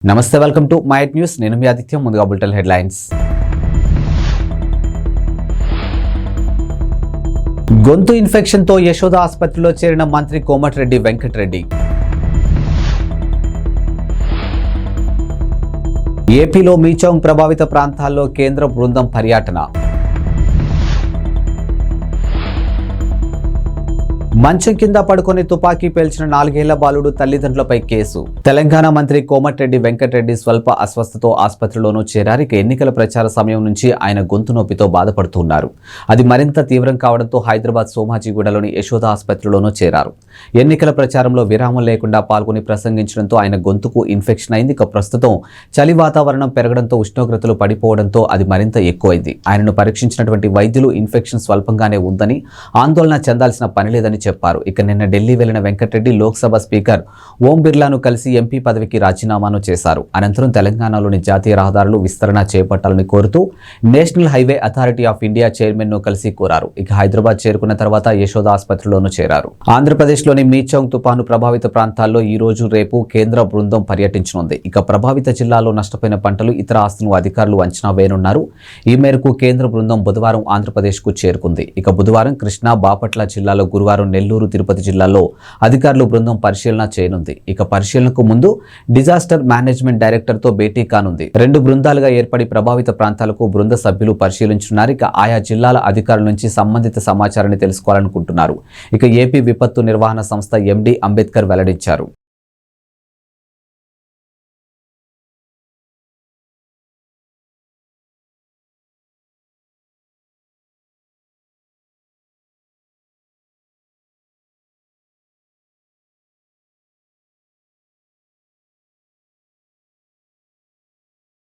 నమస్తే, welcome to might news. నేను మీ ఆదిత్యం. ముందుగా బులెటిన్ హెడ్లైన్స్. గొంతు ఇన్ఫెక్షన్తో యశోద ఆసుపత్రిలో చేరిన మంత్రి కోమటిరెడ్డి వెంకటరెడ్డి. ఏపీలో మీచౌంగ్ ప్రభావిత ప్రాంతాల్లో కేంద్ర బృందం పర్యటన. మంచం కింద పడుకొని తుపాకీ పేల్చిన 4 ఏళ్ల బాలుడు తల్లిదండ్రులపై కేసు. తెలంగాణ మంత్రి కోమటిరెడ్డి వెంకటరెడ్డి స్వల్ప అస్వస్థతో ఆసుపత్రిలోనూ చేరారు. ఎన్నికల ప్రచార సమయం నుంచి ఆయన గొంతు నొప్పితో బాధపడుతున్నారు. అది మరింత తీవ్రం కావడంతో హైదరాబాద్ సోమాజిగూడలోని యశోద ఆసుపత్రిలోనూ చేరారు. ఎన్నికల ప్రచారంలో విరామం లేకుండా పాల్గొని ప్రసంగించడంతో ఆయన గొంతుకు ఇన్ఫెక్షన్ అయింది. ప్రస్తుతం చలి వాతావరణం పెరగడంతో ఉష్ణోగ్రతలు పడిపోవడంతో అది మరింత ఎక్కువైంది. ఆయనను పరీక్షించినటువంటి వైద్యులు ఇన్ఫెక్షన్ స్వల్పంగానే ఉందని, ఆందోళన చెందాల్సిన పని లేదని చెప్పారు. నిన్న ఢిల్లీ వెళ్లిన వెంకటరెడ్డి లోక్సభ స్పీకర్ ఓం బిర్లాను కలిసి ఎంపీ పదవికి రాజీనామాను చేశారు. అనంతరం తెలంగాణలోని జాతీయ రహదారులు విస్తరణ చేపట్టాలని కోరుతూ national highway authority of India chairman ను కలిసి కోరారు. హైదరాబాద్ చేరుకున్న తర్వాత యశోద ఆసుపత్రిలోనూ చేరారు. ఆంధ్రప్రదేశ్లోని మీచౌంగ్ తుపాను ప్రభావిత ప్రాంతాల్లో ఈ రోజు రేపు కేంద్ర బృందం పర్యటించనుంది. ప్రభావిత జిల్లాలో నష్టపోయిన పంటలు, ఇతర ఆస్తులను అధికారులు అంచనా వేయనున్నారు. ఈ మేరకు కేంద్ర బృందం బుధవారం ఆంధ్రప్రదేశ్ కు చేరుకుంది. బుధవారం కృష్ణా, బాపట్ల జిల్లాలో, గురువారం నెల్లూరు, తిరుపతి జిల్లాల్లో అధికారులు బృందం పరిశీలన చేయనుంది. పరిశీలనకు ముందు డిజాస్టర్ మేనేజ్మెంట్ డైరెక్టర్ తో భేటీ కానుంది. 2 బృందాలుగా ఏర్పడి ప్రభావిత ప్రాంతాలకు బృంద సభ్యులు పరిశీలించున్నారు. ఆయా జిల్లాల అధికారుల నుంచి సంబంధిత సమాచారాన్ని తెలుసుకోవాలనుకుంటున్నారు. ఏపీ విపత్తు నిర్వహణ సంస్థ ఎండీ అంబేద్కర్ వెల్లడించారు.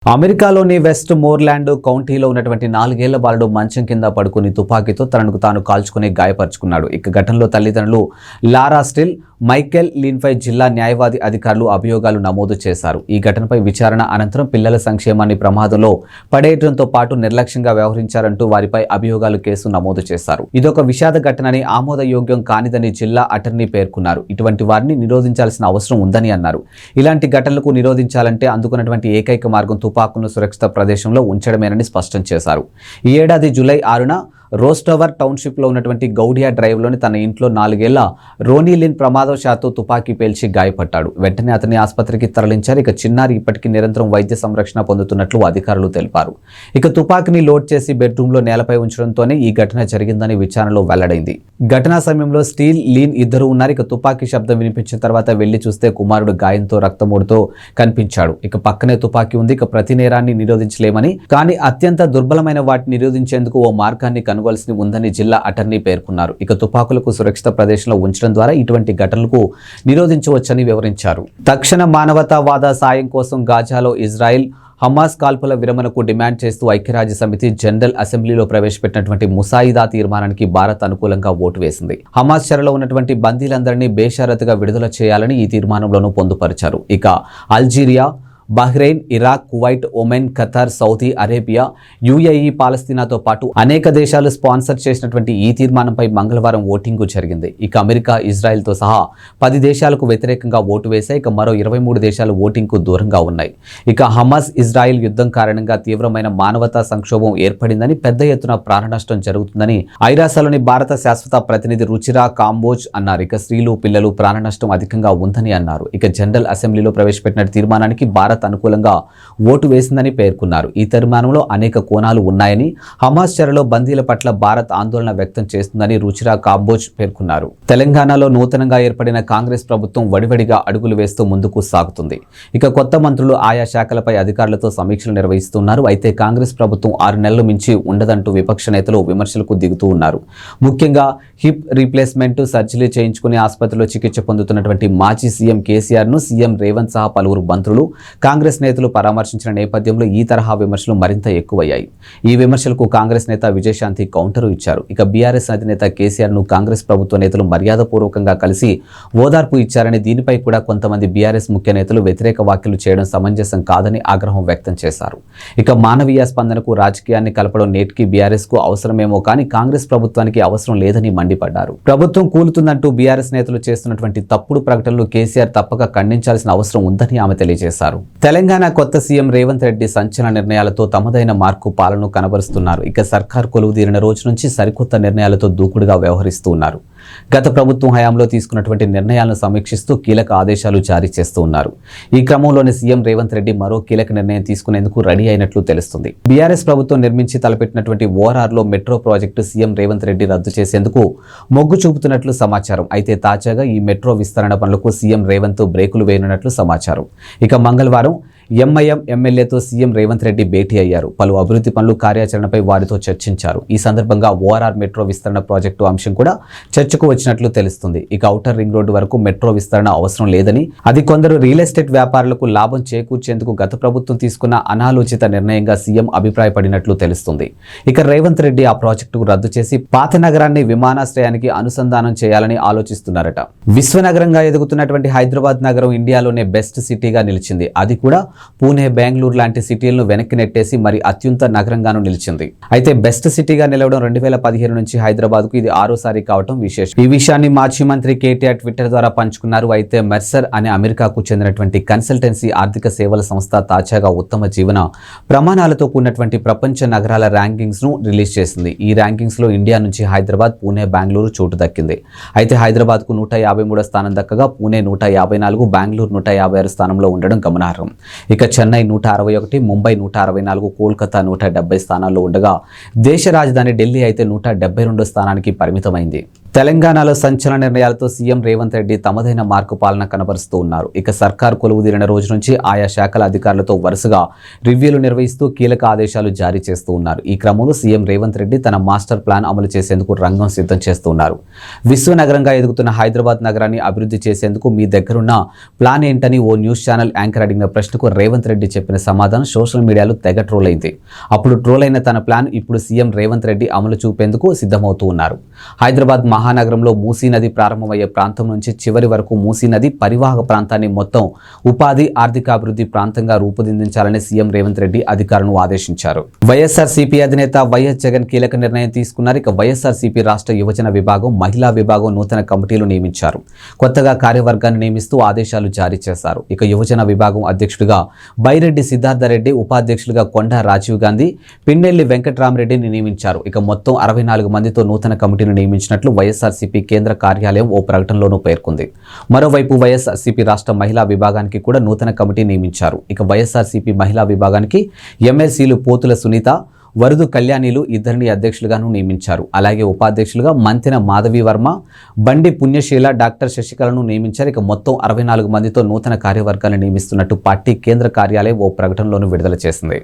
అమెరికాలోని వెస్ట్ మోర్లాండ్ కౌంటీలో ఉన్నటువంటి 4 ఏళ్ల బాలుడు మంచం కింద పడుకుని తుపాకీతో తనకు తాను కాల్చుకుని గాయపరుచుకున్నాడు. ఘటనలో తల్లిదండ్రులు లారా స్టిల్, మైకెల్ లీన్పై జిల్లా న్యాయవాది అధికారులు అభియోగాలు నమోదు చేశారు. ఈ ఘటనపై విచారణ అనంతరం పిల్లల సంక్షేమాన్ని ప్రమాదంలో పడేయడంతో పాటు నిర్లక్ష్యంగా వ్యవహరించారంటూ వారిపై అభియోగాలు కేసు నమోదు చేశారు. ఇదొక విషాద ఘటనని, ఆమోదయోగ్యం కానిదని జిల్లా అటర్నీ పేర్కొన్నారు. ఇటువంటి వారిని నిరోధించాల్సిన అవసరం ఉందని అన్నారు. ఇలాంటి ఘటనలకు నిరోధించాలంటే అందుకున్నటువంటి ఏకైక మార్గం తుపాకును సురక్షిత ప్రదేశంలో ఉంచడమేనని స్పష్టం చేశారు. ఈ ఏడాది జూలై 6న రోస్టవర్ టౌన్షిప్లో ఉన్నటువంటి గౌడియా డ్రైవ్లోని తన ఇంట్లో 4 ఏళ్ల రోనీలిన్ ప్రమాదవశాత్తు తుపాకీ పేల్చి గాయపడ్డాడు. వెంటనే అతని ఆసుపత్రికి తరలించారు. చిన్నారి ఇప్పటికీ నిరంతరం వైద్య సంరక్షణ పొందుతున్నట్లు అధికారులు తెలిపారు. తుపాకీని లోడ్ చేసి బెడ్రూమ్లో నేలపై ఉంచడంతోనే ఈ ఘటన జరిగిందని విచారణలో వెల్లడైంది. ఘటనా సమయంలో స్టీల్, లీన్ ఇద్దరు ఉన్నారు. తుపాకీ శబ్దం వినిపించిన తర్వాత వెళ్లి చూస్తే కుమారుడు గాయంతో, రక్తమూడుతో కనిపించాడు. పక్కనే తుపాకీ ఉంది. ప్రతి నేరాన్ని నిరోధించలేమని, కానీ అత్యంత దుర్బలమైన వాటిని నిరోధించేందుకు ఓ మార్గాన్ని కనుగొల్సి ఉందని జిల్లా అటర్నీ పేర్కొన్నారు. తుపాకులకు సురక్షిత ప్రదేశంలో ఉంచడం ద్వారా ఇటువంటి ఘటనలకు నిరోధించవచ్చని వివరించారు. తక్షణ మానవతావాద సాయం కోసం గాజాలో ఇజ్రాయెల్ హమాస్ కాల్పుల విరమణకు డిమాండ్ చేస్తూ ఐక్యరాజ్య సమితి జనరల్ అసెంబ్లీలో ప్రవేశపెట్టినటువంటి ముసాయిదా తీర్మానానికి భారత్ అనుకూలంగా ఓటు వేసింది. హమాస్ చెరలో ఉన్నటువంటి బందీలందరినీ బేషరతుగా విడుదల చేయాలని ఈ తీర్మానంలోనూ పొందుపరిచారు. Algeria, Bahrain, Iraq, Kuwait, Oman, Qatar, Saudi Arabia, UAE, పాలస్తీనాతో పాటు అనేక దేశాలు స్పాన్సర్ చేసినటువంటి ఈ తీర్మానంపై మంగళవారం ఓటింగు జరిగింది. అమెరికా, ఇజ్రాయెల్తో సహా 10 దేశాలకు వ్యతిరేకంగా ఓటు వేశాయి. మరో 23 దేశాలు ఓటింగ్కు దూరంగా ఉన్నాయి. హమాస్ ఇజ్రాయెల్ యుద్ధం కారణంగా తీవ్రమైన మానవతా సంక్షోభం ఏర్పడిందని, పెద్ద ఎత్తున ప్రాణనష్టం జరుగుతుందని ఐరాసలోని భారత శాశ్వత ప్రతినిధి రుచిరా కాంబోజ్ అన్నారు. స్త్రీలు, పిల్లలు ప్రాణనష్టం అధికంగా ఉందని అన్నారు. జనరల్ అసెంబ్లీలో ప్రవేశపెట్టిన తీర్మానానికి భారత్ అనుకూలంగా ఓటు వేసిందని పేర్కొన్నారు. ఈ తీర్మానంలో అనేక కోణాలు ఉన్నాయని, హమాస్ చెరలో బందీల పట్ల భారత్ ఆందోళన వ్యక్తం చేస్తుందని రుచిరా కాంబోజ్ పేర్కొన్నారు. తెలంగాణలో నూతనంగా ఏర్పడిన కాంగ్రెస్ ప్రభుత్వం వడివడిగా అడుగులు వేస్తూ ముందుకు సాగుతుంది. కొత్త మంత్రులు ఆయా శాఖలపై అధికారులతో సమీక్షలు నిర్వహిస్తున్నారు. కాంగ్రెస్ ప్రభుత్వం 6 నెలలు మించి ఉండదంటూ విపక్ష నేతలు విమర్శలకు దిగుతూ ఉన్నారు. ముఖ్యంగా హిప్ రీప్లేస్మెంట్ సర్జరీ చేయించుకుని ఆసుపత్రిలో చికిత్స పొందుతున్నటువంటి మాజీ సీఎం కేసీఆర్ ను సీఎం రేవంత్ సహా పలువురు మంత్రులు, కాంగ్రెస్ నేతలు పరామర్శించిన నేపథ్యంలో ఈ తరహా విమర్శలు మరింత ఎక్కువయ్యాయి. ఈ విమర్శలకు కాంగ్రెస్ నేత విజయశాంతి కౌంటర్ ఇచ్చారు. బీఆర్ఎస్ అధినేత కేసీఆర్ ను కాంగ్రెస్ ప్రభుత్వ నేతలు మర్యాదపూర్వకంగా కలిసి ఓదార్పు ఇచ్చారని, దీనిపై కూడా కొంతమంది బీఆర్ఎస్ ముఖ్య నేతలు వ్యతిరేక వ్యాఖ్యలు చేయడం సమంజసం కాదని ఆగ్రహం వ్యక్తం చేశారు. మానవీయ స్పందనకు రాజకీయాన్ని కలపడం నేటికి బీఆర్ఎస్ కు అవసరమేమో కానీ కాంగ్రెస్ ప్రభుత్వానికి అవసరం లేదని మండిపడ్డారు. ప్రభుత్వం కూలుతుందంటూ బీఆర్ఎస్ నేతలు చేస్తున్నటువంటి తప్పుడు ప్రకటనలు కేసీఆర్ తప్పక ఖండించాల్సిన అవసరం ఉందని ఆమె తెలియజేశారు. తెలంగాణ కొత్త సీఎం రేవంత్ రెడ్డి సంచలన నిర్ణయాలతో తమదైన మార్కు పాలన కనబరుస్తున్నారు. ఇక సర్కార్ కొలువుదీరిన రోజు నుంచి సరికొత్త నిర్ణయాలతో దూకుడుగా వ్యవహరిస్తూ ఉన్నారు. గత ప్రభుత్వం హయాంలో తీసుకున్నటువంటి నిర్ణయాలను సమీక్షిస్తూ కీలక ఆదేశాలు జారీ చేస్తూ ఉన్నారు. ఈ క్రమంలోనే సీఎం రేవంత్ రెడ్డి మరో కీలక నిర్ణయం తీసుకునేందుకు రెడీ అయినట్లు తెలుస్తుంది. బీఆర్ఎస్ ప్రభుత్వం నిర్మించి తలపెట్టినటువంటి ఓఆర్ఆర్లో metro project CM Revanth Reddy రద్దు చేసేందుకు మొగ్గు చూపుతున్నట్లు సమాచారం. అయితే తాజాగా ఈ మెట్రో విస్తరణ పనులకు సీఎం రేవంత్ బ్రేకులు వేయనున్నట్లు సమాచారం. ఇక మంగళవారం ఎంఐఎం ఎమ్మెల్యేతో సీఎం రేవంత్ రెడ్డి భేటీ అయ్యారు. పలు అభివృద్ధి పనులు కార్యాచరణపై వారితో చర్చించారు. ఈ సందర్భంగా ఓఆర్ఆర్ మెట్రో విస్తరణ ప్రాజెక్టు అంశం కూడా చర్చకు వచ్చినట్లు తెలుస్తుంది. ఇక ఔటర్ రింగ్ రోడ్డు వరకు మెట్రో విస్తరణ అవసరం లేదని, అది కొందరు రియల్ ఎస్టేట్ వ్యాపారులకు లాభం చేకూర్చేందుకు గత ప్రభుత్వం తీసుకున్న అనాలోచిత నిర్ణయంగా సీఎం అభిప్రాయపడినట్లు తెలుస్తుంది. ఇక రేవంత్ రెడ్డి ఆ ప్రాజెక్టుకు రద్దు చేసి పాత నగరాన్ని విమానాశ్రయానికి అనుసంధానం చేయాలని ఆలోచిస్తున్నారట. విశ్వనగరంగా ఎదుగుతున్నటువంటి హైదరాబాద్ నగరం ఇండియాలోనే బెస్ట్ సిటీగా నిలిచింది. అది కూడా పూణే, బెంగళూరు లాంటి సిటీలను వెనక్కి నెట్టేసి మరి అత్యున్నత నగరంగాను నిలిచింది. అయితే బెస్ట్ సిటీగా నిలవడం 2015 నుంచి హైదరాబాద్కు ఇది 6సారి కావడం విశేషం. ఈ విషయాన్ని మాజీ మంత్రి కేటీఆర్ ట్విట్టర్ ద్వారా పంచుకున్నారు. అయితే మెర్సర్ అనే అమెరికాకు చెందినటువంటి కన్సల్టెన్సీ ఆర్థిక సేవల సంస్థ తాజాగా ఉత్తమ జీవన ప్రమాణాలతో కూడినటువంటి ప్రపంచ నగరాల ర్యాంకింగ్స్ ను రిలీజ్ చేసింది. ఈ ర్యాంకింగ్స్ లో ఇండియా నుంచి హైదరాబాద్, పూణే, బెంగళూరు చోటు దక్కింది. అయితే హైదరాబాద్ కు 153వ స్థానం దక్కగా పూణే 154, బెంగళూరు 156 స్థానంలో ఉండడం గమనార్హం. ఇక చెన్నై 161, ముంబై 164, కోల్కతా 170 స్థానాల్లో ఉండగా దేశ రాజధాని ఢిల్లీ అయితే 172 స్థానానికి పరిమితమైంది. తెలంగాణలో సంచలన నిర్ణయాలతో సీఎం రేవంత్ రెడ్డి తమదైన మార్కు పాలన కనబరుస్తూ ఉన్నారు. ఇక సర్కార్ కొలువుదీరిన రోజు నుంచి ఆయా శాఖల అధికారులతో వరుసగా రివ్యూలు నిర్వహిస్తూ కీలక ఆదేశాలు జారీ చేస్తూ ఉన్నారు. ఈ క్రమంలో సీఎం రేవంత్ రెడ్డి తన మాస్టర్ ప్లాన్ అమలు చేసేందుకు రంగం సిద్ధం చేస్తూ ఉన్నారు. విశ్వనగరంగా ఎదుగుతున్న హైదరాబాద్ నగరాన్ని అభివృద్ధి చేసేందుకు మీ దగ్గరున్న ప్లాన్ ఏంటని ఓ న్యూస్ ఛానల్ యాంకర్ అడిగిన ప్రశ్నకు రేవంత్ రెడ్డి చెప్పిన సమాధానం సోషల్ మీడియాలో తెగ ట్రోల్ అయింది. అప్పుడు ట్రోల్ అయిన తన ప్లాన్ ఇప్పుడు సీఎం రేవంత్ రెడ్డి అమలు చూపేందుకు సిద్ధమవుతూ ఉన్నారు. హైదరాబాద్ మహానగరంలో మూసీ నది ప్రారంభమయ్యే ప్రాంతం నుంచి చివరి వరకు మూసీ నది పరివాహక ప్రాంతాన్ని మొత్తం ఉపాధి, ఆర్థికాభివృద్ధి ప్రాంతంగా రూపుదిద్దించాలని సీఎం రేవంత్ రెడ్డి అధికారులను ఆదేశించారు. వైఎస్ఆర్సీపీ అధినేత వైఎస్ జగన్ కీలక నిర్ణయం తీసుకున్నారు. ఇక వైఎస్ఆర్సీపీ రాష్ట్ర యువజన విభాగం, మహిళా విభాగం నూతన కమిటీలు నియమించారు. కొత్తగా కార్యవర్గాన్ని నియమిస్తూ ఆదేశాలు జారీ చేశారు. ఇక యువజన విభాగం అధ్యక్షుడిగా బైరెడ్డి సిద్ధార్థరెడ్డి, ఉపాధ్యక్షులుగా కొండా రాజీవ్ గాంధీ, పిన్నెల్లి వెంకట్రామరెడ్డిని నియమించారు. ఇక మొత్తం 64 మందితో నూతన కమిటీని నియమించినట్లు వైఎస్ఆర్సీపీ కేంద్ర కార్యాలయం ఓ ప్రకటనలోనూ పేర్కొంది. మరోవైపు వైఎస్ఆర్సీపీ రాష్ట్ర మహిళా విభాగానికి కూడా నూతన కమిటీ నియమించారు. ఇక వైఎస్ఆర్సీపీ మహిళా విభాగానికి ఎమ్మెల్సీలు పోతుల సునీత, వరదు కళ్యాణిలు ఇద్దరిని అధ్యక్షులుగాను నియమించారు. అలాగే ఉపాధ్యక్షులుగా మంతెన మాధవి వర్మ, బండి పుణ్యశీల, డాక్టర్ శశికళను నియమించారు. ఇక మొత్తం 64 మందితో నూతన కార్యవర్గాన్ని నియమిస్తున్నట్టు పార్టీ కేంద్ర కార్యాలయం ఓ ప్రకటనలోనూ విడుదల చేసింది.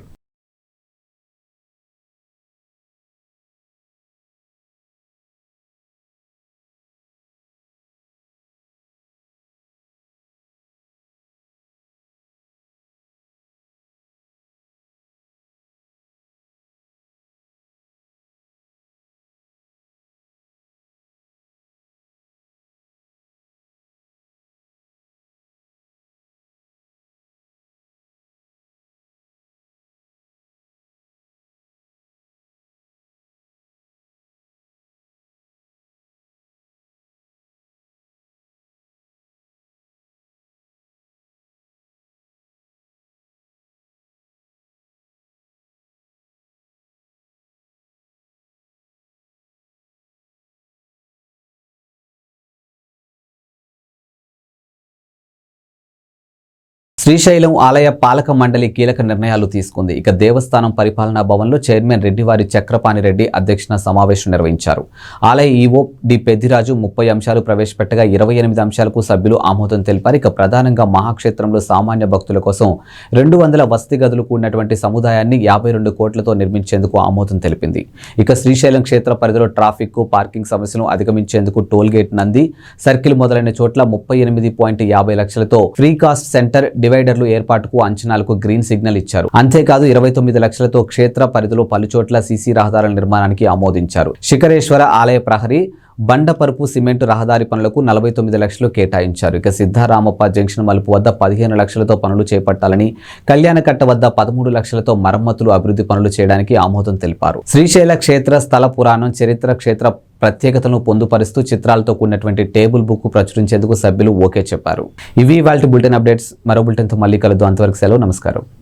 శ్రీశైలం ఆలయ పాలక మండలి కీలక నిర్ణయాలు తీసుకుంది. ఇక దేవస్థానం పరిపాలనా భవన్లో చైర్మన్ రెడ్డివారి చక్రపాణి రెడ్డి అధ్యక్షన సమావేశం నిర్వహించారు. ఆలయ ఈవో డి పెద్దిరాజు 30 అంశాలు ప్రవేశపెట్టగా 28 అంశాలకు సభ్యులు ఆమోదం తెలిపారు. ఇక ప్రధానంగా మహాక్షేత్రంలో సామాన్య భక్తుల కోసం 200 వసతి గదులు కూడినటువంటి సముదాయాన్ని 52 కోట్లతో నిర్మించేందుకు ఆమోదం తెలిపింది. ఇక శ్రీశైలం క్షేత్ర పరిధిలో ట్రాఫిక్, పార్కింగ్ సమస్యలను అధిగమించేందుకు టోల్ గేట్, నంది సర్కిల్ మొదలైన చోట్ల 38.50 లక్షలతో ఫ్రీ కాస్ట్ సెంటర్, డివైడర్లు ఏర్పాటుకు అంచనాలకు గ్రీన్ సిగ్నల్ ఇచ్చారు. అంతేకాదు 29 లక్షలతో క్షేత్ర పరిధిలో పలుచోట్ల సీసీ రహదారుల నిర్మాణానికి ఆమోదించారు. శిఖరేశ్వర ఆలయ ప్రహరీ, బండపరుపు సిమెంట్ రహదారి పనులకు 49 లక్షలు కేటాయించారు. ఇక సిద్ధారామప్ప జంక్షన్ మలుపు వద్ద 15 లక్షలతో పనులు చేపట్టాలని, కళ్యాణకట్ట వద్ద 13 లక్షలతో మరమ్మతులు, అభివృద్ధి పనులు చేయడానికి ఆమోదం తెలిపారు. శ్రీశైల క్షేత్ర స్థల పురాణం, చరిత్ర, క్షేత్ర ప్రత్యేకతలను పొందుపరుస్తూ చిత్రాలతో కూడినటువంటి టేబుల్ బుక్ ప్రచురించేందుకు సభ్యులు ఓకే చెప్పారు. ఇవి ఇవాల్టి బులెటిన్ అప్డేట్స్. మరో బులెటిన్తో మళ్ళీ కలుద్దాం. అంతవరకు సెలవు. నమస్కారం.